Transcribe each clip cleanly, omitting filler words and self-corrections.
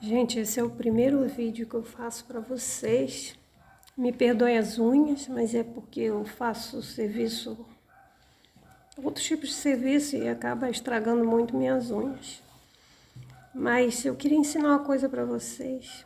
Gente, esse é o primeiro vídeo que eu faço para vocês. Me perdoem as unhas, mas é porque eu faço serviço, outros tipos de serviço e acaba estragando muito minhas unhas. Mas eu queria ensinar uma coisa para vocês.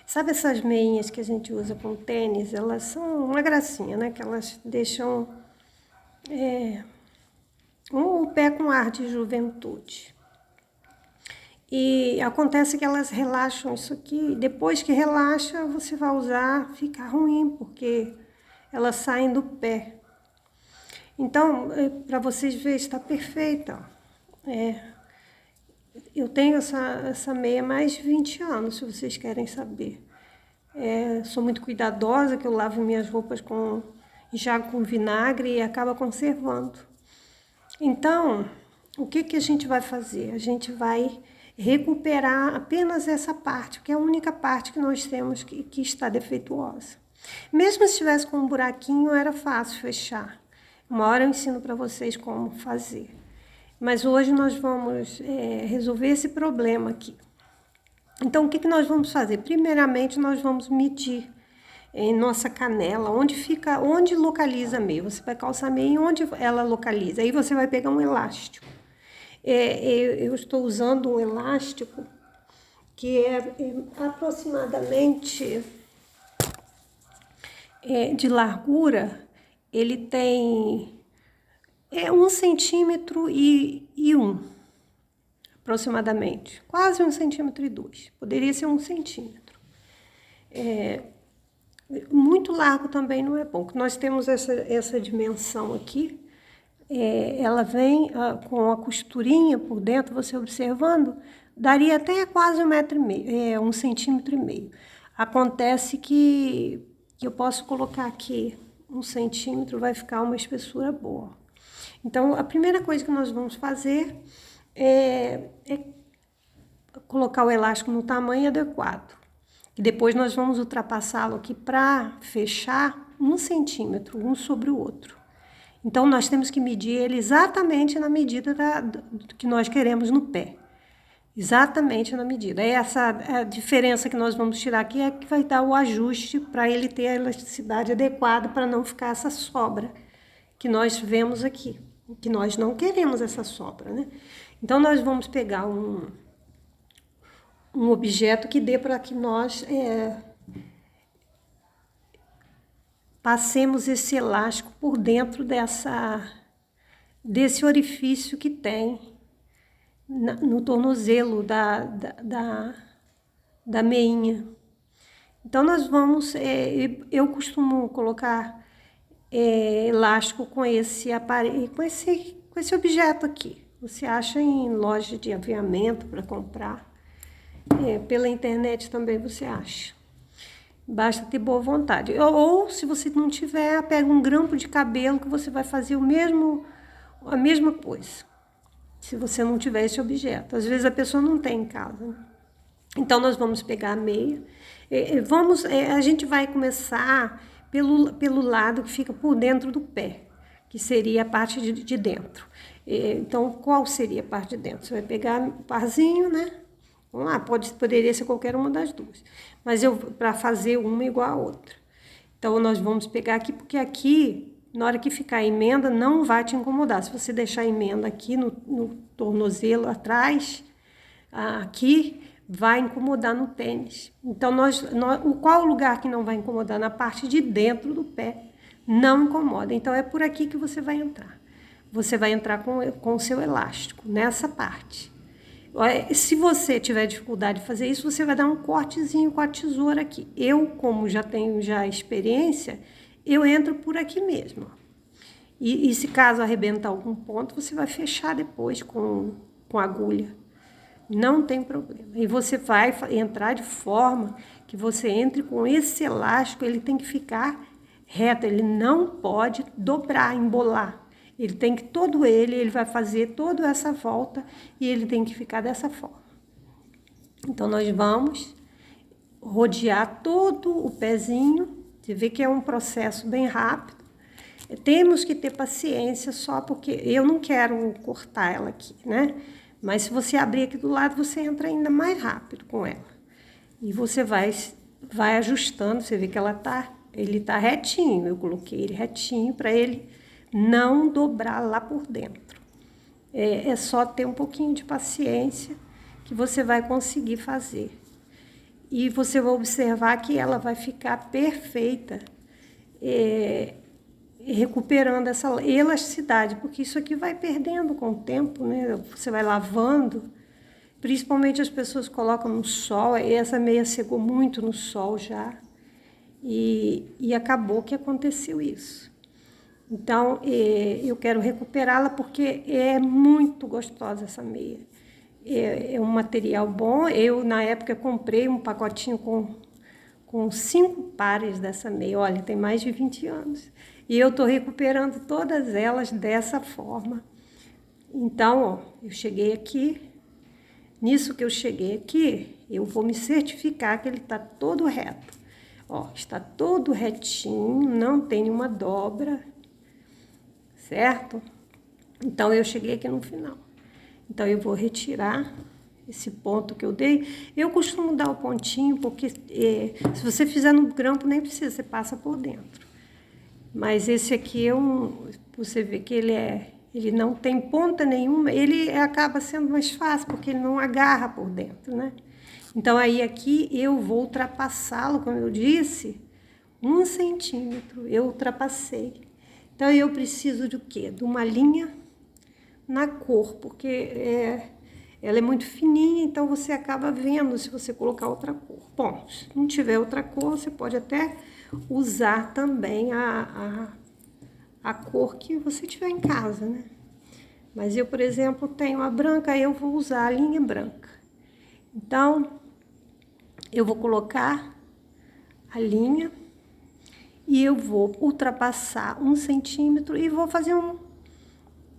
Sabe essas meinhas que a gente usa com tênis? Elas são uma gracinha, né? Que elas deixam o pé com ar de juventude. E acontece que elas relaxam isso aqui. Depois que relaxa, você vai usar, fica ruim, porque elas saem do pé. Então, para vocês verem, está perfeita. Eu tenho essa meia há mais de 20 anos, se vocês querem saber. Sou muito cuidadosa, que eu lavo minhas roupas enxago com vinagre e acaba conservando. Então, o que a gente vai fazer? A gente vai recuperar apenas essa parte, que é a única parte que nós temos que está defeituosa. Mesmo se estivesse com um buraquinho, era fácil fechar. Uma hora eu ensino para vocês como fazer. Mas hoje nós vamos resolver esse problema aqui. Então, o que nós vamos fazer? Primeiramente, nós vamos medir em nossa canela, onde localiza a meia. Você vai calçar a meia e onde ela localiza. Aí você vai pegar um elástico. Eu estou usando um elástico que é aproximadamente de largura. Ele tem 1 centímetro e 1, aproximadamente. Quase 1,2 centímetros. Poderia ser 1 centímetro. Muito largo também não é bom. Nós temos essa dimensão aqui. Ela vem com a costurinha por dentro, você observando, daria até quase 1,5 metro, 1,5 centímetros. Acontece que eu posso colocar aqui 1 centímetro, vai ficar uma espessura boa. Então, a primeira coisa que nós vamos fazer é colocar o elástico no tamanho adequado. E depois nós vamos ultrapassá-lo aqui para fechar 1 centímetro, um sobre o outro. Então, nós temos que medir ele exatamente na medida do que nós queremos no pé. Exatamente na medida. A diferença que nós vamos tirar aqui é que vai dar o ajuste para ele ter a elasticidade adequada para não ficar essa sobra que nós vemos aqui. Que nós não queremos essa sobra, né? Então, nós vamos pegar um objeto que dê para que nós passemos esse elástico por dentro desse orifício que tem no tornozelo da meinha. Então, nós vamos... eu costumo colocar elástico com esse aparelho, com esse objeto aqui. Você acha em loja de aviamento para comprar. Pela internet também você acha. Basta ter boa vontade. Ou se você não tiver, pega um grampo de cabelo que você vai fazer a mesma coisa. Se você não tiver esse objeto. Às vezes a pessoa não tem em casa, né? Então, nós vamos pegar a meia. A gente vai começar pelo lado que fica por dentro do pé, que seria a parte de dentro. Então, qual seria a parte de dentro? Você vai pegar um parzinho, né? Vamos lá, poderia ser qualquer uma das duas. Mas para fazer uma igual a outra. Então, nós vamos pegar aqui, porque aqui, na hora que ficar a emenda, não vai te incomodar. Se você deixar a emenda aqui no tornozelo atrás, aqui, vai incomodar no tênis. Então, qual o lugar que não vai incomodar? Na parte de dentro do pé. Não incomoda. Então, é por aqui que você vai entrar. Você vai entrar com o seu elástico, nessa parte. Se você tiver dificuldade de fazer isso, você vai dar um cortezinho com a tesoura aqui. Eu, como já tenho experiência, eu entro por aqui mesmo. E se caso arrebentar algum ponto, você vai fechar depois com agulha. Não tem problema. E você vai entrar de forma que você entre com esse elástico, ele tem que ficar reto, ele não pode dobrar, embolar. Ele tem que, ele vai fazer toda essa volta e ele tem que ficar dessa forma. Então, nós vamos rodear todo o pezinho. Você vê que é um processo bem rápido. Temos que ter paciência só porque eu não quero cortar ela aqui, né? Mas se você abrir aqui do lado, você entra ainda mais rápido com ela. E você vai ajustando, você vê que ele tá retinho. Eu coloquei ele retinho para ele não dobrar lá por dentro. É só ter um pouquinho de paciência que você vai conseguir fazer. E você vai observar que ela vai ficar perfeita, recuperando essa elasticidade, porque isso aqui vai perdendo com o tempo, né? Você vai lavando, principalmente as pessoas colocam no sol, e essa meia secou muito no sol já, e acabou que aconteceu isso. Então, eu quero recuperá-la porque é muito gostosa essa meia. É um material bom. Eu, na época, comprei um pacotinho com 5 pares dessa meia. Olha, tem mais de 20 anos. E eu estou recuperando todas elas dessa forma. Então, ó, eu cheguei aqui. Nisso que eu cheguei aqui, eu vou me certificar que ele está todo reto. Ó, está todo retinho, não tem nenhuma dobra, certo? Então, eu cheguei aqui no final. Então, eu vou retirar esse ponto que eu dei. Eu costumo dar o pontinho, porque se você fizer no grampo, nem precisa, você passa por dentro. Mas esse aqui você vê que ele não tem ponta nenhuma, ele acaba sendo mais fácil, porque ele não agarra por dentro, né? Então, aí aqui eu vou ultrapassá-lo, como eu disse, 1 centímetro, eu ultrapassei. Então, eu preciso de quê? De uma linha na cor, porque ela é muito fininha, então você acaba vendo se você colocar outra cor. Bom, se não tiver outra cor, você pode até usar também a cor que você tiver em casa, né? Mas eu, por exemplo, tenho a branca, eu vou usar a linha branca. Então, eu vou colocar a linha e eu vou ultrapassar 1 centímetro e vou fazer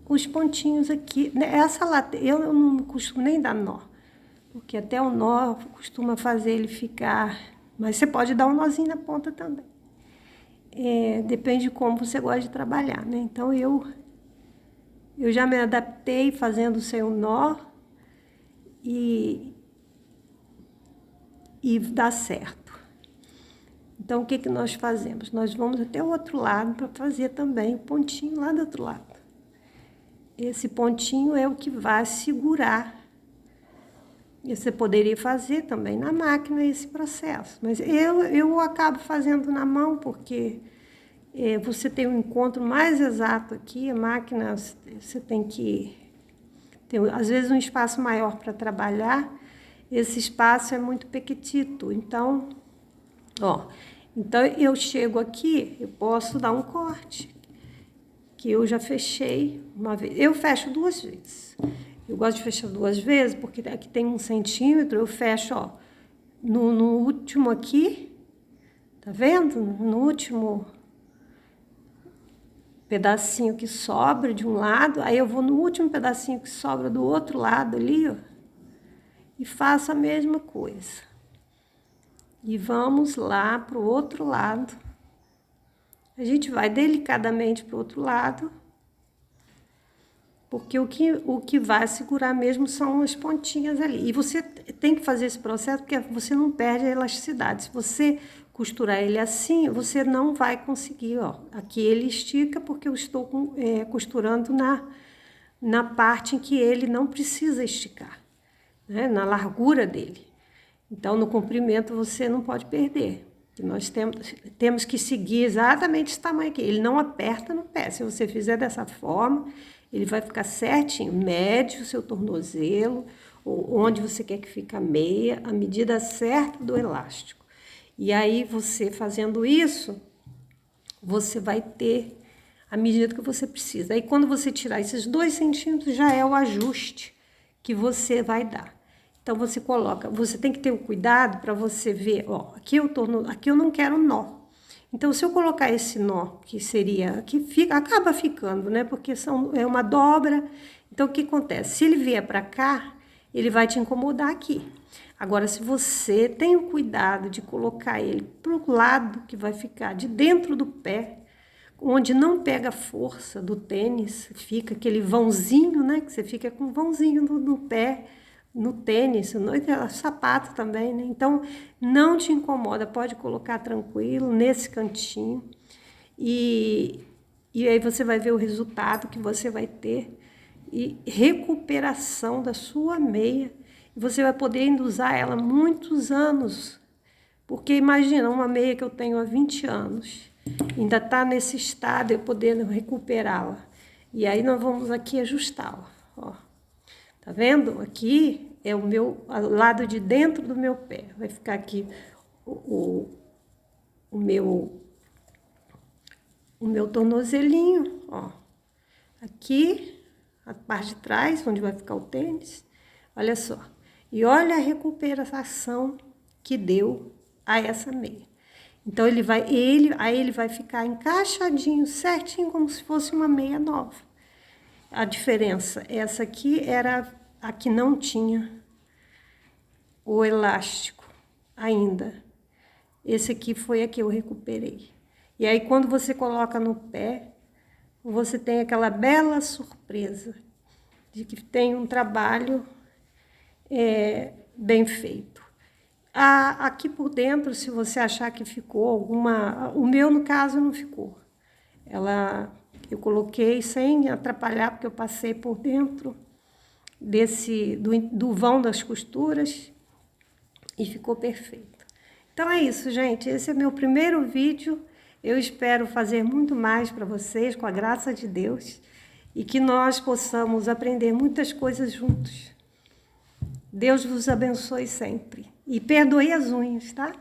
os pontinhos aqui. Essa lateral, eu não costumo nem dar nó, porque até o nó costuma fazer ele ficar... Mas você pode dar um nozinho na ponta também. Depende de como você gosta de trabalhar, né? Então, eu já me adaptei fazendo sem o nó e dá certo. Então, o que que nós fazemos? Nós vamos até o outro lado para fazer também o pontinho lá do outro lado. Esse pontinho é o que vai segurar. E você poderia fazer também na máquina esse processo. Mas eu acabo fazendo na mão, porque você tem um encontro mais exato aqui. A máquina, você tem que ter, às vezes, um espaço maior para trabalhar. Esse espaço é muito pequitito. Então, ó, então eu chego aqui, eu posso dar um corte, que eu já fechei uma vez. Eu fecho 2 vezes. Eu gosto de fechar 2 vezes, porque aqui tem 1 centímetro, eu fecho, ó, no último aqui, tá vendo? No último pedacinho que sobra de um lado, aí eu vou no último pedacinho que sobra do outro lado ali, ó, e faço a mesma coisa. E vamos lá pro outro lado. A gente vai delicadamente pro outro lado, porque o que vai segurar mesmo são as pontinhas ali. E você tem que fazer esse processo porque você não perde a elasticidade. Se você costurar ele assim, você não vai conseguir, ó. Aqui ele estica porque eu estou costurando na parte em que ele não precisa esticar, né? Na largura dele. Então, no comprimento você não pode perder. Nós temos que seguir exatamente esse tamanho aqui. Ele não aperta no pé. Se você fizer dessa forma, ele vai ficar certinho. Mede o seu tornozelo, ou onde você quer que fique a meia, a medida certa do elástico. E aí, você fazendo isso, você vai ter a medida que você precisa. Aí, quando você tirar esses 2 centímetros, já é o ajuste que você vai dar. Então, você coloca, você tem que ter o cuidado para você ver, ó, aqui eu não quero nó. Então, se eu colocar esse nó, que seria, acaba ficando, né? Porque é uma dobra. Então, o que acontece? Se ele vier para cá, ele vai te incomodar aqui. Agora, se você tem o cuidado de colocar ele pro lado que vai ficar de dentro do pé, onde não pega a força do tênis, fica aquele vãozinho, né? Que você fica com um vãozinho no pé, no tênis, no sapato também, né? Então, não te incomoda, pode colocar tranquilo nesse cantinho. E aí você vai ver o resultado que você vai ter. E recuperação da sua meia. Você vai poder ainda usar ela muitos anos. Porque imagina, uma meia que eu tenho há 20 anos, ainda está nesse estado, eu podendo recuperá-la. E aí nós vamos aqui ajustá-la, ó. Tá vendo? Aqui é o meu lado de dentro do meu pé. Vai ficar aqui o meu tornozelinho, ó. Aqui, a parte de trás, onde vai ficar o tênis. Olha só. E olha a recuperação que deu a essa meia. Então, aí ele vai ficar encaixadinho, certinho, como se fosse uma meia nova. A diferença, essa aqui era a que não tinha o elástico ainda. Esse aqui foi a que eu recuperei. E aí, quando você coloca no pé, você tem aquela bela surpresa de que tem um trabalho bem feito. Aqui por dentro, se você achar que ficou alguma... O meu, no caso, não ficou. Eu coloquei sem atrapalhar, porque eu passei por dentro do vão das costuras e ficou perfeito. Então é isso, gente. Esse é meu primeiro vídeo. Eu espero fazer muito mais para vocês, com a graça de Deus, e que nós possamos aprender muitas coisas juntos. Deus vos abençoe sempre. E perdoe as unhas, tá?